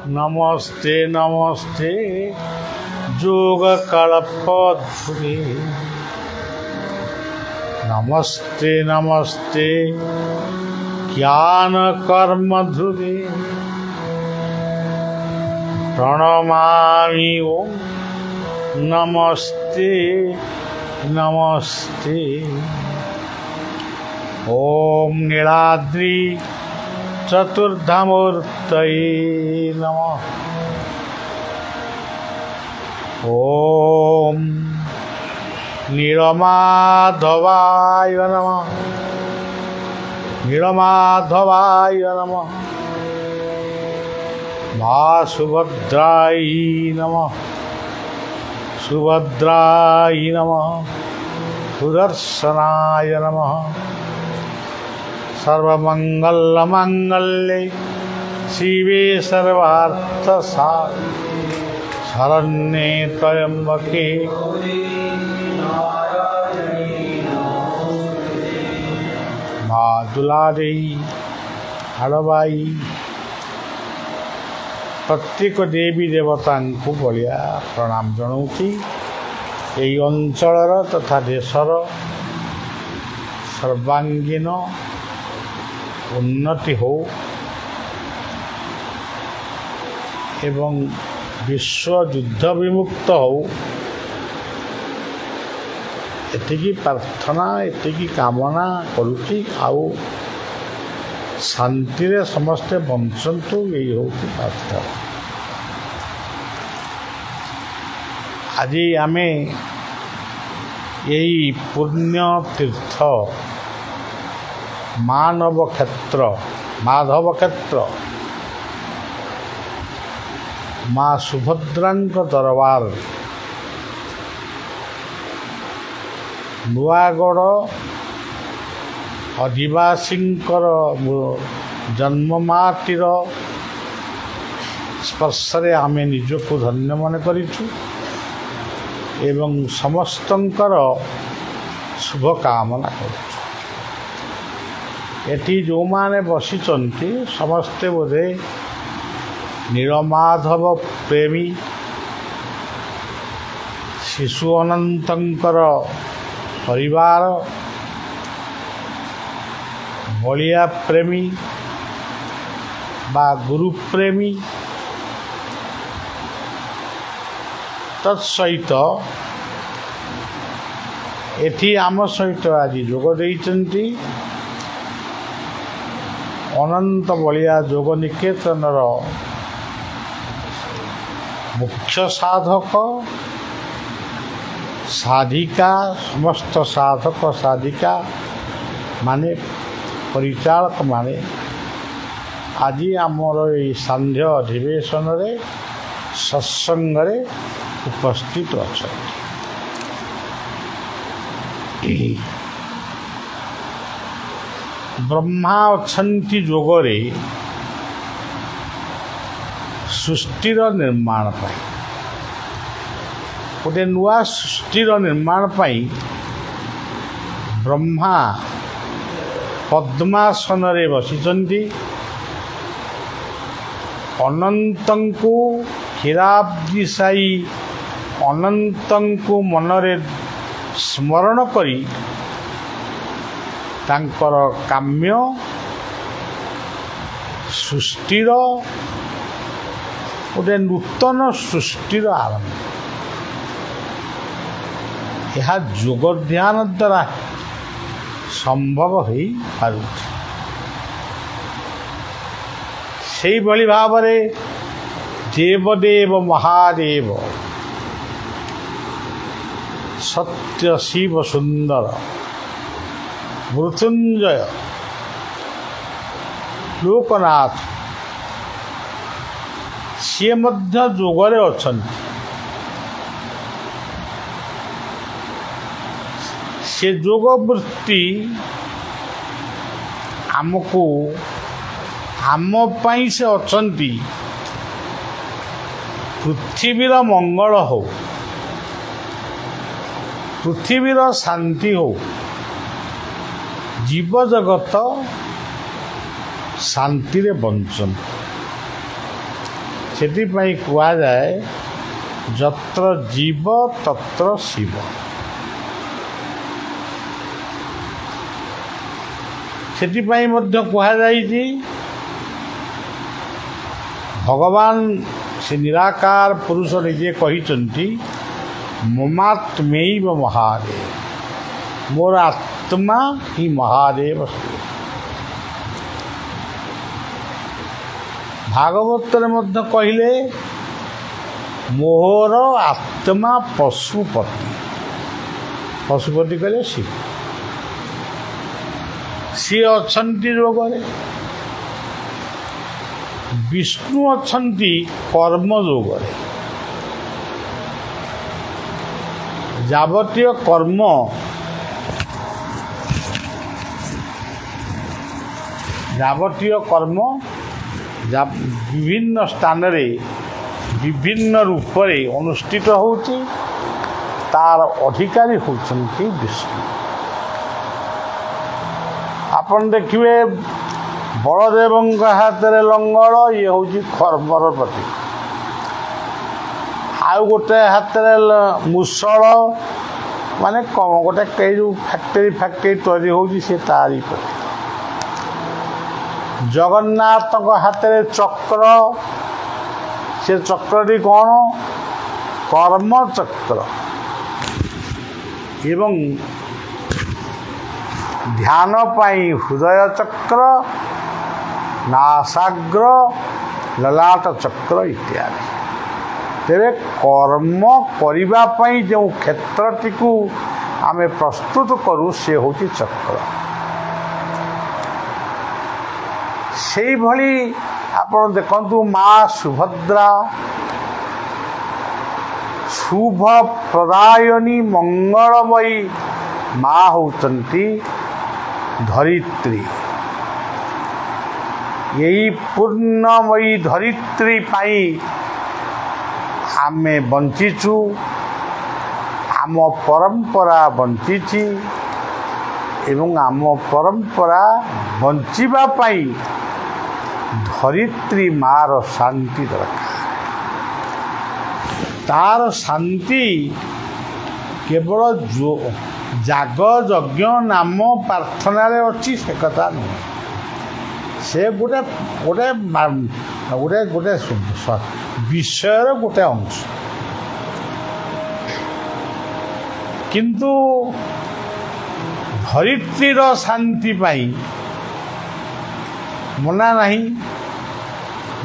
नमस्ते नमस्ते योगकल्पद्रुमे नमस्ते नमस्ते ज्ञानकर्मध्रुवे प्रणमामि ओं नमस्ते नमस्ते ओं नीलाद्रि चतुर्धामूर्तये नमः। ओम नीलमाधवाय नमः नीलमाधवाय नमः। मां सुभद्राय नमः सुभद्राय नमः। सुदर्शनाय नमः। सर्वमंगलमंगल्ये शिवे सर्वार्थसाधिके शरण्ये त्र्यंबके मां दुलारी हड़बाई प्रत्येक देवी देवता को बलिया प्रणाम जनाऊँगी। यही अंचलर तथा देशर सर्वांगीन उन्नति हो एवं विश्व युद्ध विमुक्त हो एतिकी प्रार्थना एतिकी कामना करुच्ची। आउ शांति रे समस्ते बंचंतु यही हो प्रार्थना। आज आमे यही पुण्य तीर्थ मानव क्षेत्र माधव क्षेत्र माँ सुभद्रांक दरबार नुआगढ़ आदिवासींकर जन्ममाटीर स्पर्शरे आमे निजको धन्य मन करिछु एवं समस्तंकर शुभ कामना करूँ। एटी जो माने बसिचंती समस्ते बोधे नीलमाधव प्रेमी शिशु अनंतंकर परिवार बलिया प्रेमी बा गुरु प्रेमी तत्सहित एठी आम सहित आज जोग देइचंती अनंत बलिया जोग निकेतनर मुख्य साधक साधिका समस्त साधक साधिका माने परिचालक माने आज आमर ये सांध्य अधिवेशन रे सत्संग रे उपस्थित अच्छा। ब्रह्मा अच्छी जोगरे सृष्टिर निर्माण पाई गोटे नुआ सृष्टिर निर्माण पाई ब्रह्मा पद्मासन रे बसिचंती अनंतंकु क्षीराब्दी साई अनंतंकु मनरे स्मरण करी तांकर काम्य सृष्टिर गोटे नूतन सृष्टिर आरंभ यह जोग ध्यान द्वारा संभव हो पारुछि। सेही भली भावरे देवदेव महादेव सत्य शिव सुंदर मृत्युंजय लोकनाथ सी मध्य जोगरे अछंती। से जोग वृत्ति आमको आम पाई से अछंती पृथ्वीर मंगल हो पृथ्वीर शांति हो जीव जगत शांति रे बंचन। ସେଥିପାଇଁ କୁହାଯାଏ ଯତ୍ର ଜୀବ ତତ୍ର ଶିବ। ସେଥିପାଇଁ ମଧ୍ୟ କୁହାଯାଇଛି ଭଗବାନ ସେ ନିରାକାର ପୁରୁଷ ନିଜେ କହିଛନ୍ତି ମମାତ୍ମୈବ ମହାଦେବ, ମୋର ଆତ୍ମା ହିଁ ମହାଦେବ। ଭାଗବତରେ ମଧ୍ୟ କହିଲେ ମୋର ଆତ୍ମା ପଶୁପତି। ପଶୁପତି କହିଲେ ଶିବ। ସିଏ ଅଛନ୍ତି ରୋଗରେ, ବିଷ୍ଣୁ ଅଛନ୍ତି କର୍ମ ଯୋଗରେ। ଯାବତୀୟ କର୍ମ ବିଭିନ୍ନ ସ୍ଥାନରେ ବିଭିନ୍ନ ରୂପରେ ଅନୁଷ୍ଠିତ ହେଉଛି, ତାର ଅଧିକାରୀ ହେଉଛନ୍ତି ବିଷ୍ଣୁ। ଆପଣ ଦେଖିବେ ବଳଦେବଙ୍କ ହାତରେ ଲଙ୍ଗଳ, ଇଏ ହେଉଛି କର୍ମର ପ୍ରତୀକ। ଆଉ ଗୋଟେ ହାତରେ ମୁସଳ, ମାନେ ଗୋଟେ ଯେଉଁ ଫ୍ୟାକ୍ଟରୀ ତିଆରି ହେଉଛି ସେ ତାରି ପ୍ରତୀକ। ଜଗନ୍ନାଥଙ୍କ ହାତରେ ଚକ୍ର, ସେ ଚକ୍ରଟି କ'ଣ? କର୍ମଚକ୍ର। ଏବଂ ଧ୍ୟାନ ପାଇଁ ହୃଦୟ ଚକ୍ର, ନାସାଗ୍ର, ଲଲାଟ ଚକ୍ର ଇତ୍ୟାଦି। ତେବେ କର୍ମ କରିବା ପାଇଁ ଯେଉଁ କ୍ଷେତ୍ରଟିକୁ ଆମେ ପ୍ରସ୍ତୁତ କରୁ ସେ ହେଉଛି ଚକ୍ର। ସେଇଭଳି ଆପଣ ଦେଖନ୍ତୁ ମା ସୁଭଦ୍ରା ଶୁଭ ପ୍ରଦାୟନୀ ମଙ୍ଗଳମୟୀ ମା ହେଉଛନ୍ତି ଧରିତ୍ରୀ। ଏହି ପୂର୍ଣ୍ଣମୟୀ ଧରିତ୍ରୀ ପାଇଁ ଆମେ ବଞ୍ଚିଛୁ, ଆମ ପରମ୍ପରା ବଞ୍ଚିଛି ଏବଂ ଆମ ପରମ୍ପରା ବଞ୍ଚିବା ପାଇଁ ଧରିତ୍ରୀ ମାର ଶାନ୍ତି ଦରକାର। ତାର ଶାନ୍ତି କେବଳ ଯାଗ ଯଜ୍ଞ ନାମ ପ୍ରାର୍ଥନାରେ ଅଛି ସେ କଥା ନୁହେଁ। ସେ ଗୋଟେ ବିଷୟର ଗୋଟେ ଅଂଶ। କିନ୍ତୁ ଧରିତ୍ରୀର ଶାନ୍ତି ପାଇଁ ମନା ନାହିଁ।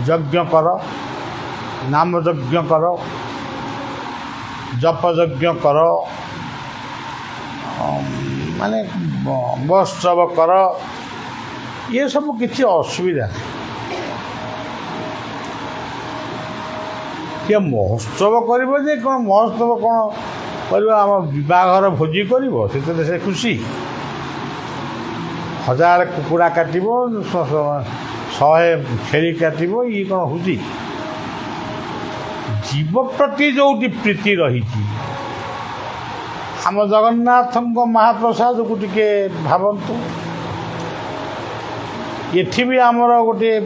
ଯଜ୍ଞ କର, ନାମ ଯଜ୍ଞ କର, ଜପ ଯଜ୍ଞ କର, ମାନେ ମହୋତ୍ସବ କର, ଏସବୁ କିଛି ଅସୁବିଧା ନାହିଁ। କିଏ ମହୋତ୍ସବ କରିବ ଯେ କ'ଣ ମହୋତ୍ସବ କ'ଣ କରିବ? ଆମ ବିବାହର ଭୋଜି କରିବ, ସେଥିରେ ସେ ଖୁସି। 1000 କୁକୁଡ଼ା କାଟିବ, 100 ଛେଳି କାଟିବ, ଇଏ କ'ଣ ହେଉଛି? ଜୀବ ପ୍ରତି ଯେଉଁଠି ପ୍ରୀତି ରହିଛି, ଆମ ଜଗନ୍ନାଥଙ୍କ ମହାପ୍ରସାଦକୁ ଟିକେ ଭାବନ୍ତୁ। ଏଠି ବି ଆମର ଗୋଟିଏ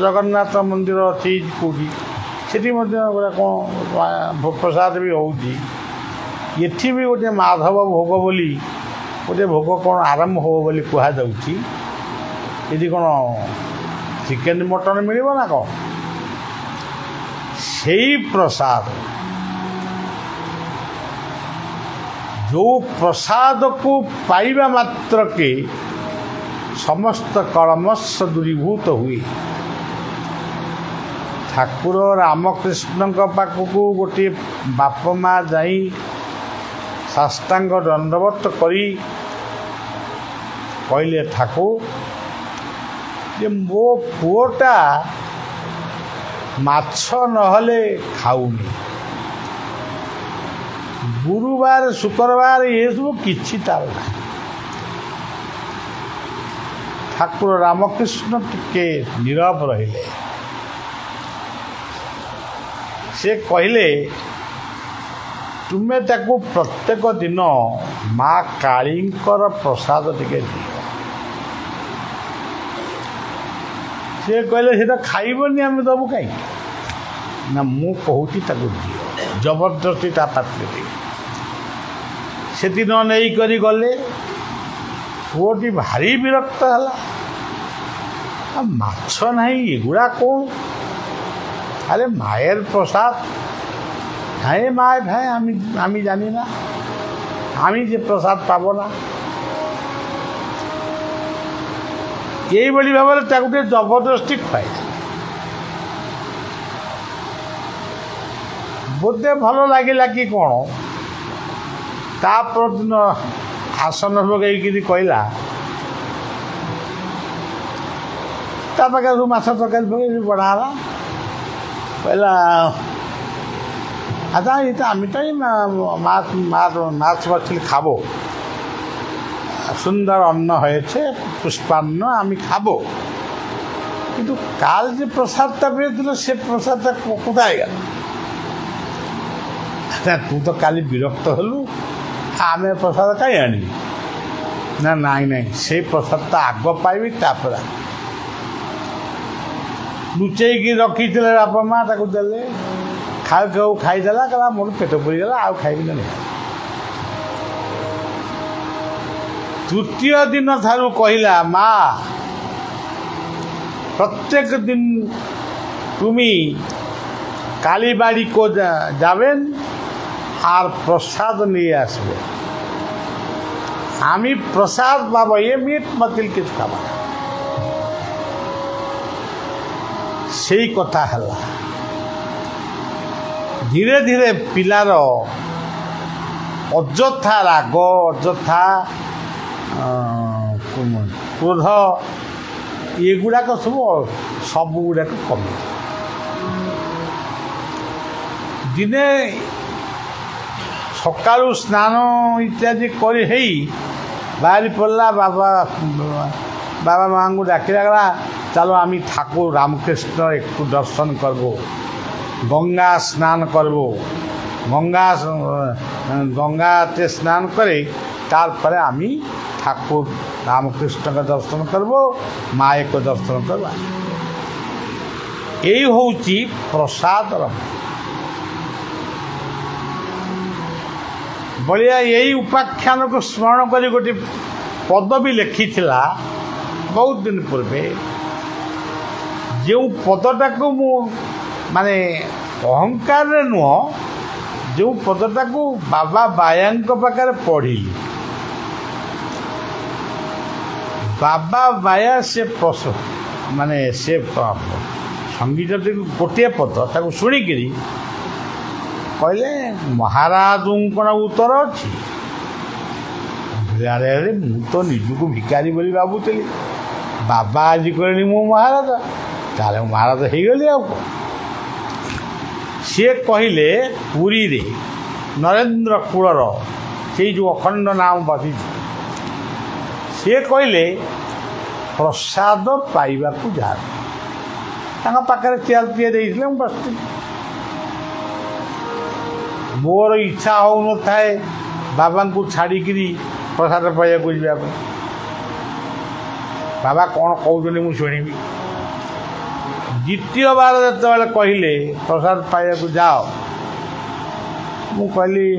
ଜଗନ୍ନାଥ ମନ୍ଦିର ଅଛି କେଉଁଠି, ସେଠି ମଧ୍ୟ ଗୋଟେ କ'ଣ ପ୍ରସାଦ ବି ହେଉଛି। ଏଠି ବି ଗୋଟିଏ ମାଧବ ଭୋଗ ବୋଲି ଗୋଟିଏ ଭୋଗ କ'ଣ ଆରମ୍ଭ ହେବ ବୋଲି କୁହାଯାଉଛି। ଏଠି କ'ଣ ଚିକେନ୍ ମଟନ୍ ମିଳିବ ନା କ'ଣ? ସେଇ ପ୍ରସାଦ, ଯେଉଁ ପ୍ରସାଦକୁ ପାଇବା ମାତ୍ରକେ ସମସ୍ତ କଳମଶ ଦୂରୀଭୂତ ହୁଏ। ଠାକୁର ରାମକୃଷ୍ଣଙ୍କ ପାଖକୁ ଗୋଟିଏ ବାପ ମା ଯାଇ ସାଷ୍ଟାଙ୍ଗ ଦଣ୍ଡବତ କରି କହିଲେ, ଠାକୁର ଯେ ମୋ ପୁଅଟା ମାଛ ନହେଲେ ଖାଉନି, ଗୁରୁବାର ଶୁକ୍ରବାର ଏସବୁ କିଛି ତାର ନାହିଁ। ଠାକୁର ରାମକୃଷ୍ଣ ଟିକେ ନୀରବ ରହିଲେ। ସେ କହିଲେ, ତୁମେ ତାକୁ ପ୍ରତ୍ୟେକ ଦିନ ମା କାଳୀଙ୍କର ପ୍ରସାଦ ଟିକେ ଦିଅ। ସେ କହିଲେ, ସେଟା ଖାଇବନି, ଆମେ ଦେବୁ କାହିଁକି? ना मु कहूँ ताको दियो जबरदस्ती ता पात्र से दिन नहीं करी गले पुओटी भारी विरक्त है माछ नहीं एगुड़ा कौन अरे मायर प्रसाद हाय माय भाई आमी जानी ना आमी जे प्रसाद पाब ना यही भाव में जबरदस्ती खुआई बोधे भल लगे कि कौन तापरदिन आसन पकईकि कहला पाखे सब माछ तरकारी पकड़ बढ़ाला कहला अच्छा ये तो आम तो माछ मछली खाबो सुंदर अन्न হয়েছে पुष्पान्न आम खाबो किंतु काल जो प्रसादटा पेल से प्रसादटा कोथाय गल तू तो काली विरक्त हलु आम प्रसाद कहीं आनी ना नाई नाई से प्रसादटा आग पाइबी तापर लुचेक रखी बापा माँ ताको देले खाऊ खाऊ खाईदेला कहला मोर पेट पुरीगला आउ खाइबी ना तृतीय दिन थारू कहला माँ प्रत्येक दिन तुमी कालीबाड़ी को जाबेन और प्रसाद नहीं आसबे आमी प्रसाद बाबा ये मीट मतिल किस खाबा से कथा है धीरे धीरे पिलार अजथा राग अजथा क्रोध एगुड़ाक सब गुड़ाक कमी दिने सकालू स्नान इत्यादि करी बाहरी पड़ला बाबा बाबा माँ को डाकिला गला चलो आम ठाकुर रामकृष्ण एक दर्शन करबो गंगा स्नान करबो गंगाते स्नान करे तार आम ठाकुर रामकृष्ण का दर्शन करबो माए को दर्शन करवा यही हूँ प्रसाद बलिया यही उपाख्यान को स्मरण कर गोटे पद भी लिखी बहुत दिन पूर्वे जो पदटा को मु माने अहंकार नुह जो पदटा को बाबा बाया पाखे पढ़ी बाबा बाया से माने से संगीत गोटे पद ताको शुणिकी कहले महाराज कौन उत्तर अच्छी अरे अरे मु तो निजक भिकारी बोली भावुली बाबा आज कहनी मो महाराज ताले महाराज हो गली आ सी कहले पुरी रे नरेंद्र कूलर से जो अखंड नाम बसी सी कहले प्रसाद पाइबा जा पाखे चेयर टीए बस मोर इच्छा हो न थाए बाबा को छाड़िकी प्रसाद पाइबा जावाई बाबा कौन कहते मुझे शुणी द्वितीय बार जो कहले प्रसाद पाइबा जाओ मु कहली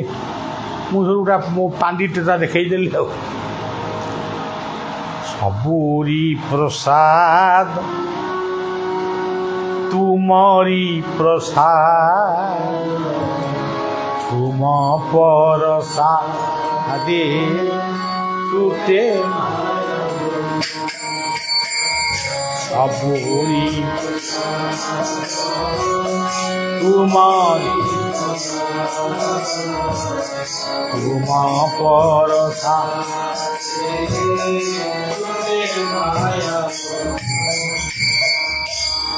मुझा मो पांडिटा देखईदेली सबूरी प्रसाद तुमरी प्रसाद तुम परसादे तुते सबूरी तुमरी तुम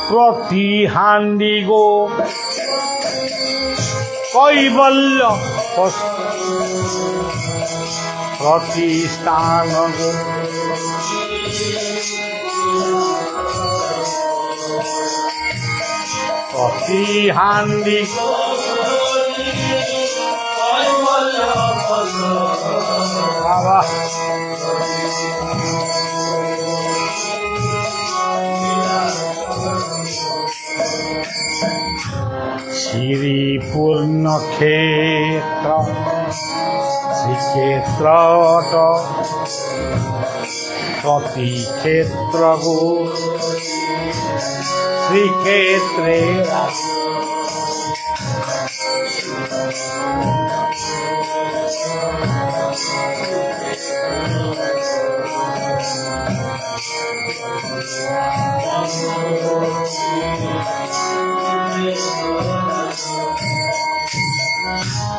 प्रति हांडी गो कैबल्य प्रति स्थान गो प्रति हांडी बाबा श्रीपूर्ण क्षेत्र श्रीक्षेत्र प्रति क्षेत्र को श्रीक्षेत्रे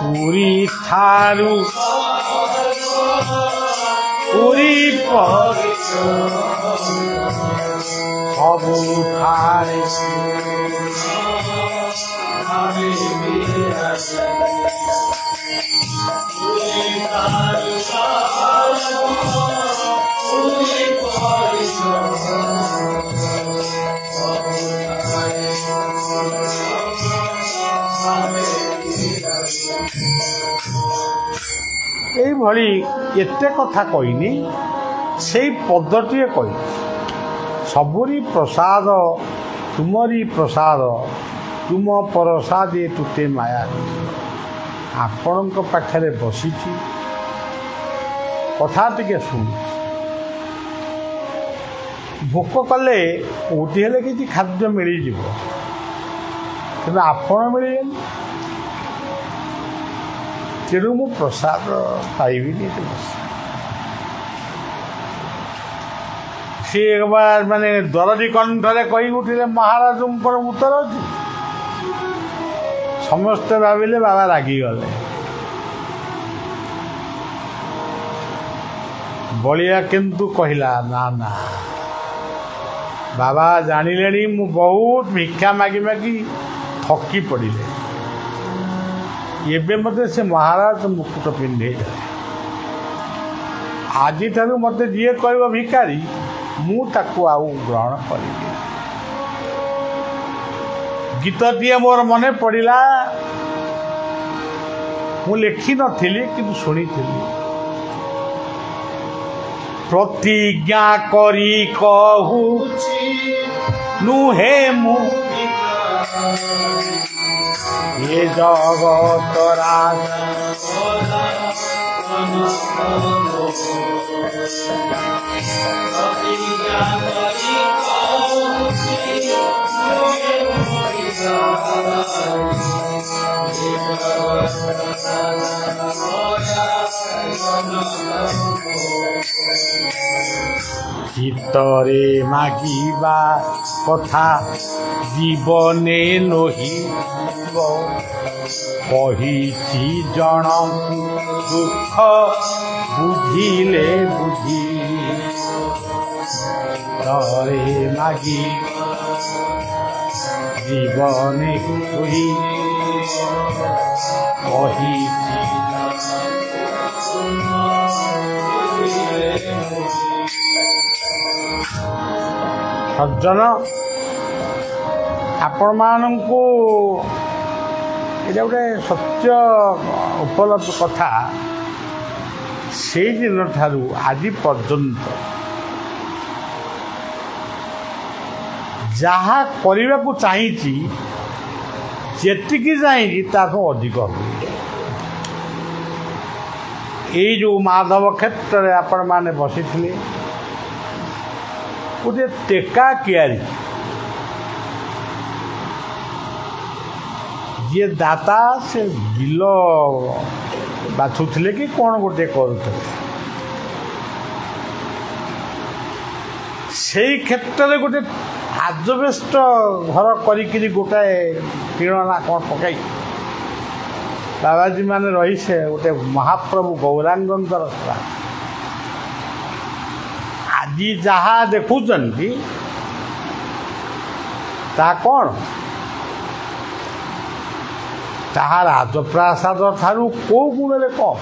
पुरी थारू पुरी पर सबु थारे এইভাবে এতে কথা কইনি সেই পদ্ধতিরে কই सबुरी प्रसाद तुमरी प्रसाद तुम प्रसादे तुते माया आपण पाखे बसी कथा टे शुणु भोक कले कोटी हेले कि खाद्य मिल कि आपण मिले तेणु मु प्रसाद पाइबी सी एक बार माने दरदी कंठरे कही उठिले महाराज उत्तर अच्छी समस्ते भाविले बाबा रागी गले बलिया किंतु कहला ना ना बाबा जानिले मु बहुत भिक्षा मागी मागी थकी पड़िले एबे मते से महाराज मुकुट पिंधे आज ठारू मते जी कह भिकारी मु ताकू आउ ग्रहण करी गीतटीए मोर मने पड़ा मु लिखि नथिली किंतु शुणी प्रतिज्ञा करी कहू नुहे मु ये जगत राज हितरे मागिबा कथा जीवने नही कही जन दुख बुझिले बुझी तरे मागी जीवने कही सज्जन आपण मानू ये गोटे सत्य उपलब्ध कथा से दिन ठारू आज पर्यंत जहाँ करने को चाहिए जी चाहिए ताकू अधिक ये जो माधव क्षेत्र में आपण मैंने बसी गोटे टेका कियारी जी दाता से बिल बाछुले कि कौन गोटे करुले से क्षेत्र में गोटे आजबेस्ट घर करी गोटाए टीणना कौन पकई बाबाजी माने रही से गोटे महाप्रभु गौरांगंकर आज जहाँ देखुंती ता कौन ताहा राजप्रासाद ठारू को गुण कम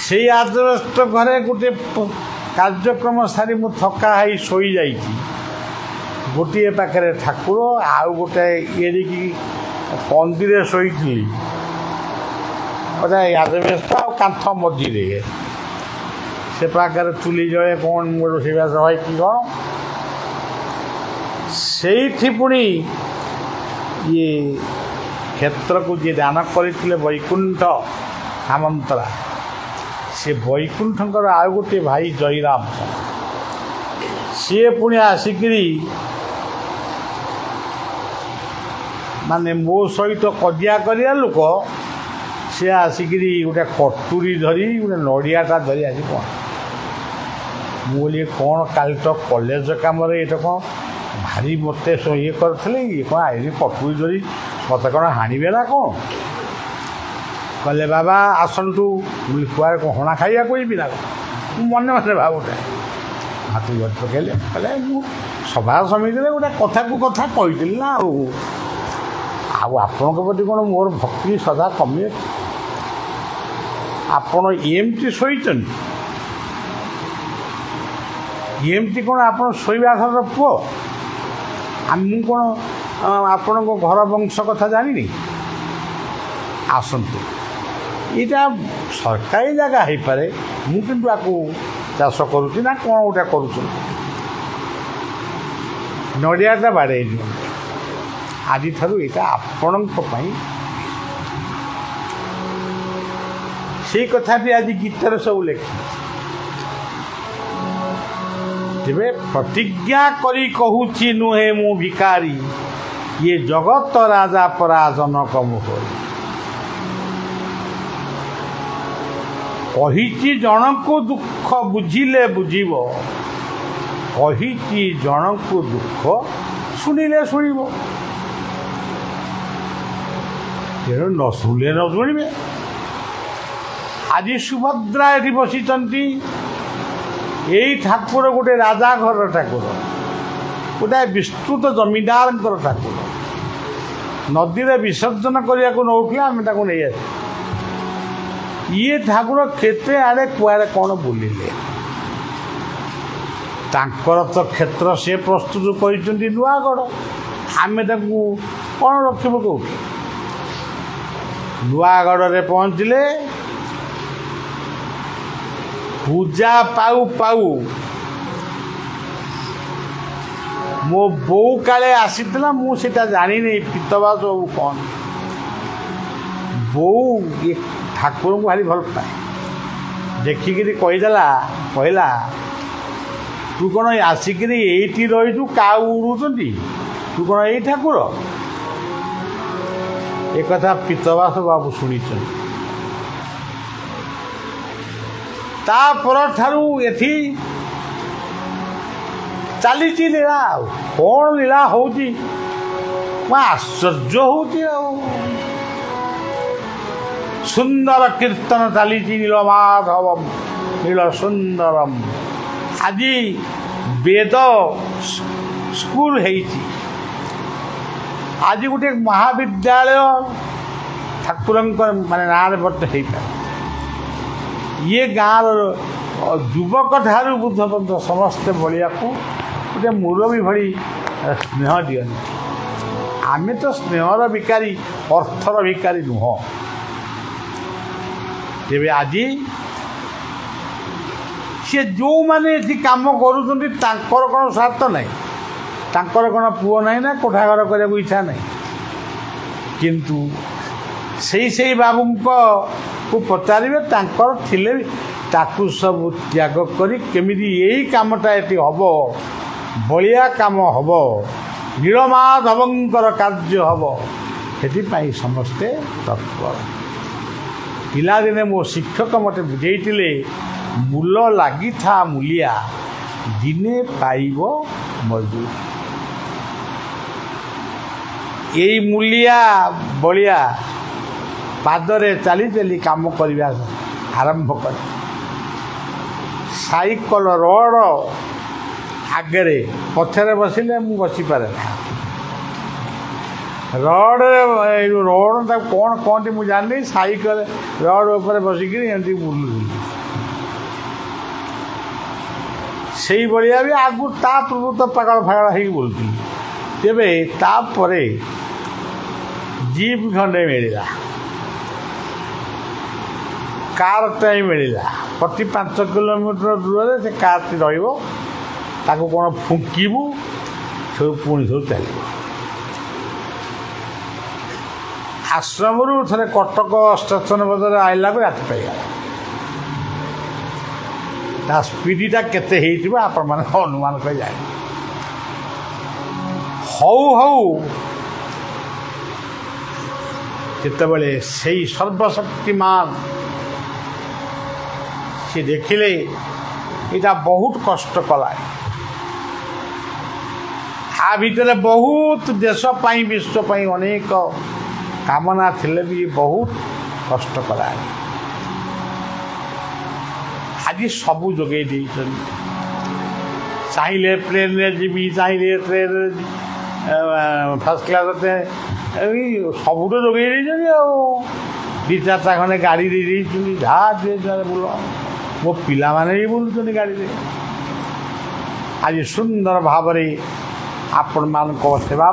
से आदरस्त घरे गोटे कार्यक्रम सारी मु थका है शोई जा गोटे पाखे ठाकुर आउ गोटे ये पंदिर शोई गोटे आदरस्त कांथ मझे से पाखे चुली जले कौन रोषेबास है कि कौन ସେଇଠି ପୁଣି ଇଏ କ୍ଷେତ୍ରକୁ ଯିଏ ଦାନ କରିଥିଲେ ବୈକୁଣ୍ଠ ସାମନ୍ତରା, ସେ ବୈକୁଣ୍ଠଙ୍କର ଆଉ ଗୋଟିଏ ଭାଇ ଜୟରାମ, ସିଏ ପୁଣି ଆସିକିରି ମାନେ ମୋ ସହିତ କଜିଆ କରିବା ଲୋକ, ସେ ଆସିକିରି ଗୋଟେ କଟୁରୀ ଧରି ଗୋଟେ ନଡ଼ିଆଟା ଧରି ଆସି ପହଞ୍ଚ। ମୁଁ ବୋଲି କ'ଣ କାଲି ତ କଲେଜ କାମରେ ଏଇଟା କ'ଣ ଭାରି ମୋତେ ଇଏ କରିଥିଲେ, ଇଏ କ'ଣ ଆଇଲି କଟୁରୀ ଧରି ମୋତେ କ'ଣ ହାଣିବେ ନା କ'ଣ? କହିଲେ ବାବା ଆସନ୍ତୁ, ବୋଲି କୁଆଡ଼େ କ'ଣ ହଣା ଖାଇବାକୁ ଯିବି ନା? ମୁଁ ମନେ ମନେ ଭାବୁଥାଏ ହାତ ଗଛ ପକେଇଲେ, କହିଲେ ମୁଁ ସଭା ସମିତିରେ ଗୋଟେ କଥାକୁ କଥା କହିଥିଲି ନା, ଆଉ ଆପଣଙ୍କ ପ୍ରତି କ'ଣ ମୋର ଭକ୍ତି ସଦା କମି? ଆପଣ ଏମିତି ଶୋଇଛନ୍ତି, ଏମିତି କ'ଣ ଆପଣ ଶୋଇବା ଘରର ପୁଅ? ମୁଁ କ'ଣ ଆପଣଙ୍କ ଘର ବଂଶ କଥା ଜାଣିନି? ଆସନ୍ତୁ, ଏଇଟା ସରକାରୀ ଜାଗା ହେଇପାରେ, ମୁଁ କିନ୍ତୁ ଆକୁ ଚାଷ କରୁଛି ନା କ'ଣ ଗୋଟେ କରୁଛି। ନଡ଼ିଆଟା ବାଡ଼େଇ ଦିଅନ୍ତୁ, ଆଜିଠାରୁ ଏଇଟା ଆପଣଙ୍କ ପାଇଁ। ସେଇ କଥାଟି ଆଜି ଗୀତରେ ସବୁ ଲେଖିଛି। ତେବେ ପ୍ରତିଜ୍ଞା କରି କହୁଛି ନୁହେଁ ମୁଁ ଭିକାରୀ, ଇଏ ଜଗତ ରାଜା ପରା ଜନକ ମୋହରି। କହିଛି ଜଣକୁ ଦୁଃଖ ବୁଝିଲେ ବୁଝିବ, କହିଛି ଜଣକୁ ଦୁଃଖ ଶୁଣିଲେ ଶୁଣିବ। ତେଣୁ ନ ଶୁଣିଲେ ନ ଶୁଣିବେ। ଆଜି ସୁଭଦ୍ରା ଏଠି ବସିଛନ୍ତି, ଏଇ ଠାକୁର ଗୋଟେ ରାଜା ଘରର ଠାକୁର, ଗୋଟାଏ ବିସ୍ତୃତ ଜମିଦାରଙ୍କର ଠାକୁର। ନଦୀରେ ବିସର୍ଜନ କରିବାକୁ ନେଉଥିଲେ, ଆମେ ତାକୁ ନେଇ ଆସିଲୁ। ଇଏ ଠାକୁର କେତେ ଆଡ଼େ କୁଆଡ଼େ କ'ଣ ବୁଲିଲେ। ତାଙ୍କର ତ କ୍ଷେତ୍ର ସେ ପ୍ରସ୍ତୁତ କରିଛନ୍ତି ନୂଆଗଡ଼, ଆମେ ତାକୁ କ'ଣ ରଖିବୁ କେଉଁଠି? ନୂଆଗଡ଼ରେ ପହଞ୍ଚିଲେ, ପୂଜା ପାଉ ପାଉ ମୋ ବୋଉ କାଳେ ଆସିଥିଲା, ମୁଁ ସେଇଟା ଜାଣିନି ପିତବା ସବୁ କ'ଣ। ବୋଉ ଠାକୁରଙ୍କୁ ଭାରି ଭଲ ପାଏ, ଦେଖିକିରି କହିଲା ତୁ କ'ଣ ଆସିକିରି ଏଇଠି ରହିଛୁ, କାଉ ଉଡ଼ୁଛନ୍ତି, ତୁ କ'ଣ ଏଇ ଠାକୁର? ଏକଥା ପିତବାସ ବାବୁ ଶୁଣିଛନ୍ତି। ତା ପରଠାରୁ ଏଠି ଚାଲିଛି ଲୀଳା। ଆଉ କ'ଣ ଲୀଳା ହେଉଛି, ଆଶ୍ଚର୍ଯ୍ୟ ହେଉଛି। ଆଉ ସୁନ୍ଦର କୀର୍ତ୍ତନ ଚାଲିଛି, ନୀଳମାଧବମ୍ ନୀଳ ସୁନ୍ଦରମ୍। ଆଜି ବେଦ ସ୍କୁଲ ହେଇଛି, ଆଜି ଗୋଟେ ମହାବିଦ୍ୟାଳୟ ଠାକୁରଙ୍କ ମାନେ ନାଁରେ ବର୍ତ୍ତ ହେଇପାରେ। ଇଏ ଗାଁର ଯୁବକ ଠାରୁ ବୃଦ୍ଧ ପର୍ଯ୍ୟନ୍ତ ସମସ୍ତେ ବଳିବାକୁ ଗୋଟେ ମୁରବୀ ଭଳି ସ୍ନେହ ଦିଅନ୍ତି। ଆମେ ତ ସ୍ନେହର ଭିକାରୀ, ଅର୍ଥର ଭିକାରୀ ନୁହଁ। ତେବେ ଆଜି ସେ ଯେଉଁମାନେ ଏଠି କାମ କରୁଛନ୍ତି, ତାଙ୍କର କ'ଣ ସ୍ୱାର୍ଥ ନାହିଁ, ତାଙ୍କର କ'ଣ ପୁଅ ନାହିଁ ନା କୋଠା ଘର କରିବାକୁ ଇଚ୍ଛା ନାହିଁ। କିନ୍ତୁ ସେଇ ବାବୁଙ୍କୁ ପଚାରିବେ, ତାଙ୍କର ଥିଲେ ବି ତାକୁ ସବୁ ତ୍ୟାଗ କରି କେମିତି ଏଇ କାମଟା ଏଠି ହେବ, ବଳିଆ କାମ ହେବ, ନୀଳମାଧବଙ୍କର କାର୍ଯ୍ୟ ହେବ, ସେଥିପାଇଁ ସମସ୍ତେ ତତ୍ପର। ପିଲାଦିନେ ମୋ ଶିକ୍ଷକ ମୋତେ ବୁଝେଇଥିଲେ, ମୂଲ ଲାଗିଥା ମୂଲିଆ, ଦିନେ ପାଇବ ମଜୁରୀ। ଏଇ ମୂଲିଆ ବଳିଆ ପାଦରେ ଚାଲି ଚାଲି କାମ କରିବା ଆରମ୍ଭ କରେ। ସାଇକଲ ରଡ଼ ଆଗରେ ପଛରେ ବସିଲେ ମୁଁ ବସିପାରେ ନା। ରଡ଼ରେ ରଡ଼ ତାକୁ କ'ଣ କହନ୍ତି ମୁଁ ଜାଣିନି, ସାଇକଲ ରଡ଼ ଉପରେ ବସିକିରି ଏମିତି ବୁଲୁଥିଲି। ସେଇଭଳିଆ ବି ଆଗକୁ ତା ପୂର୍ବରୁ ତ ପାଗଳ ଫାଗଳ ହେଇକି ବୁଲୁଥିଲି। ତେବେ ତାପରେ ଜିପ୍ ଖଣ୍ଡେ ମିଳିଲା, କାର୍ଟାଇ ମିଳିଲା। ପ୍ରତି 5 କିଲୋମିଟର ଦୂରରେ ସେ କାର୍ଟି ରହିବ, ତାକୁ କ'ଣ ଫୁଙ୍କିବୁ, पुणी सब चलो आश्रम थे कटक स्टेशन बजार आइला को रात पाइगला स्पीडा केते आपण मैंने अनुमान कर जाए हौ हौ जितेबले से सर्वशक्तिमान सी देखिले यहाँ बहुत कष्ट कला आ भितर बहुत देशपाई विश्वपाई अनेक कामना थिले भी बहुत कष्ट कला आज सबू जोगे चाहिए प्लेन जी चाहिए ट्रेन फर्स्ट क्लास सब तो जोगे दी चार्टा खंडे गाड़ी दे जहाँ बुल मो पिला माने भी बुलुं गाड़ी आज सुंदर भाव आपण मान सेवा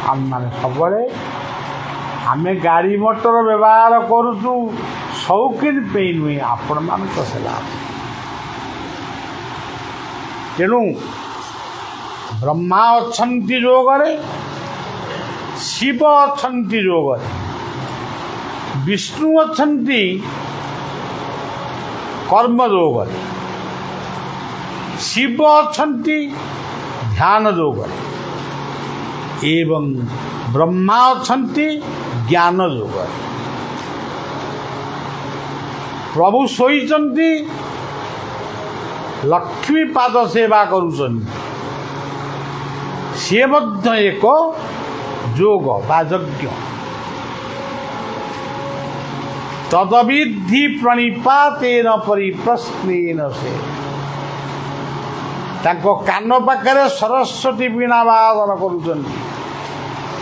आम मान सब आम गाड़ी मोटर व्यवहार करुचु शौकीन पे नुहे आपण मान सेवा तेणु ब्रह्मा अच्छी जोगरे शिव अच्छी जोगरे विष्णु अच्छी कर्म जोगरे शिव अच्छी ध्यान जोगरे एवं ब्रह्मा अच्छी ज्ञान जोगरे प्रभु शोइचंती लक्ष्मी पाद सेवा करुचंती सी एक जोग बा यज्ञ तदविधि प्रणिपातेन परिप्रश्नेन से ताको कान पाखरे सरस्वती वीणा वादन करुचंती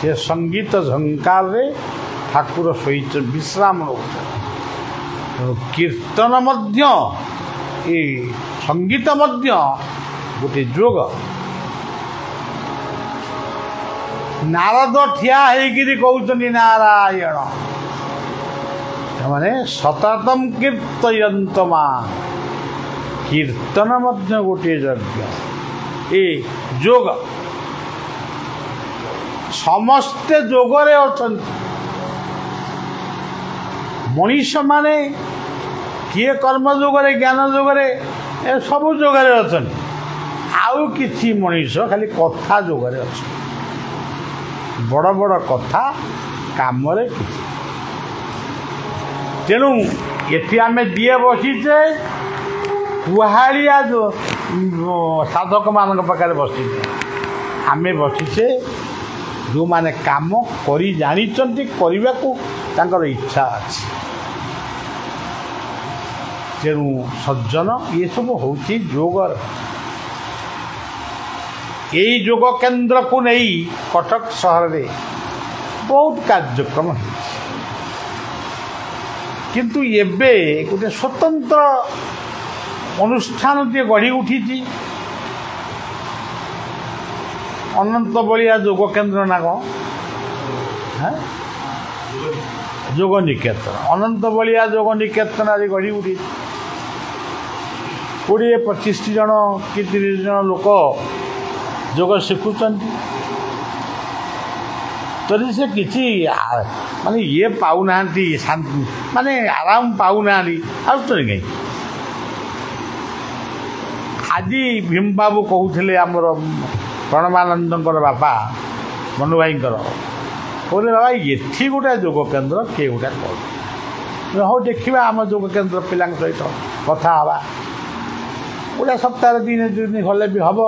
से संगीत झंकार रे ठाकुर शोच विश्राम नौचंती कीर्तन मध्य ए संगीत मध्य गोटे जोग नारद ठिया होकर कहते नारायण मैंने सततम कीर्तयंतमा कीर्तन मध्य गोटे यज्ञ ए जोग समस्ते जोगरे अछंती मनीष माने किए कर्म जोगरे ज्ञान जोगरे सब जोगरे अछंती आउ किछि मनीष खाली कथा जोगरे अछंती बड़ बड़ कथा काम तेणु ये आम दिए बसीचे कुहाड़िया जो साधक मान पाखे बसीचे आम बसीचे जो माने काम करी जानिचंती करने को तांकर इच्छा अच्छी तेणु सज्जन ये सब हूँ जोगर यही योग केन्द्र को नहीं कटक सहर में बहुत कार्यक्रम किंतु एबे गोटे स्वतंत्र अनुष्ठान टे गढ़ी उठी अनंत बलिया योग केन्द्र ना कौन योग निकेतन अनंत बलिया योग निकेतन आज गढ़ी उठी 20-25 जन कि 30 जन लोक जोग शिखुंट तरी से किसी माने ये पाऊना शांति माने आराम पाऊना कहीं आज भीम बाबू कहते आमर प्रणमानंद बापा मनु भाई कहते बाबा ये गोटे योग केन्द्र किए गोटे कर हाँ देखा आम योग केन्द्र पिला सहित कथा हवा गोटे सप्ताह दिन दिन गले भी हम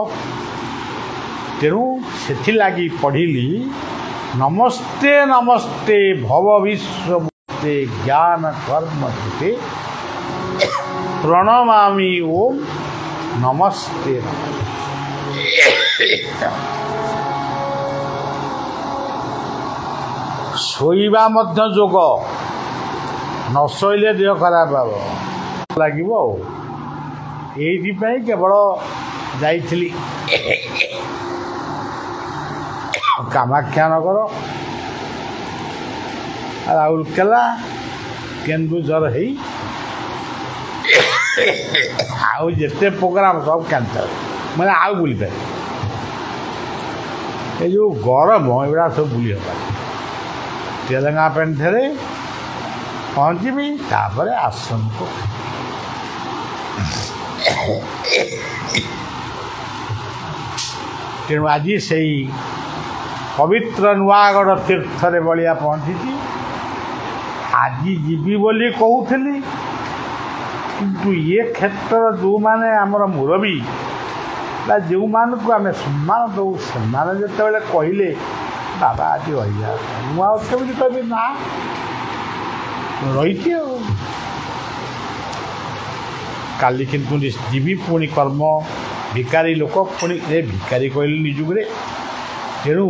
तेणु से लगी पढ़िली नमस्ते नमस्ते भव विश्वमूर्ते ज्ञान कर्म कृते प्रणमामि ओम नमस्ते शोइबा मध्य जोग न शोइले देह खराब हम लगे ये केवल जाइली कामाख्यानगर राउरकेला केन्दुझर है आउ जिते प्रोग्राम सब कैंसल मैंने आउ बुली पारे ये जो गरम एगुड़ा सब बुली हवा तेलंगा पेंठे पहुँचबी तापर आश्रम को तेणु आज से पवित्र नुआगढ़ तीर्थ बलिया पहुँची आज जीवी बोली कहूली किंतु ये क्षेत्र जो माने आमर मुरबी जो मान को आम सम्मान दौ से जो कहले बाबा आज रही मुझे कह ना रही काली किंतु जीवी पुणी कर्म भिकारी लोक पुणी ए भिकारी कहले निजुगे तेणु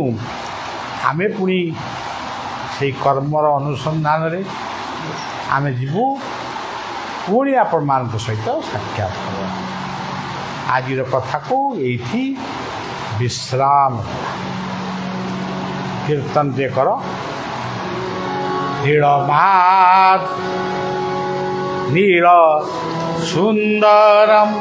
आमे पुणी से कर्मर अनुसंधान रे आमे जीवु पुणी आपण मान सहित साक्षात आज कथा को ये विश्राम कीर्तन टे कर नीलमात नील सुंदरम